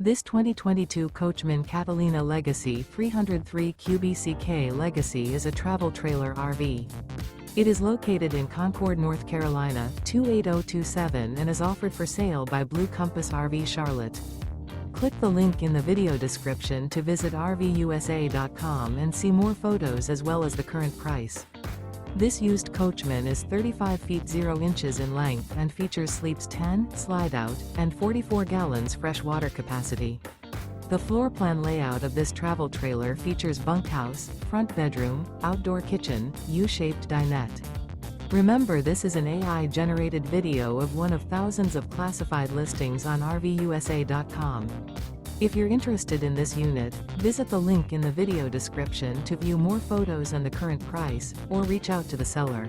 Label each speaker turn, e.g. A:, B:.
A: This 2022 Coachmen Catalina Legacy 303 QBCK Legacy is a travel trailer RV. It is located in Concord, North Carolina, 28027 and is offered for sale by Blue Compass RV Charlotte. Click the link in the video description to visit RVUSA.com and see more photos as well as the current price. This used Coachman is 35 feet 0 inches in length and features sleeps 10, slide-out, and 44 gallons fresh water capacity. The floor plan layout of this travel trailer features bunkhouse, front bedroom, outdoor kitchen, U-shaped dinette. Remember, this is an AI-generated video of one of thousands of classified listings on RVUSA.com. If you're interested in this unit, visit the link in the video description to view more photos and the current price, or reach out to the seller.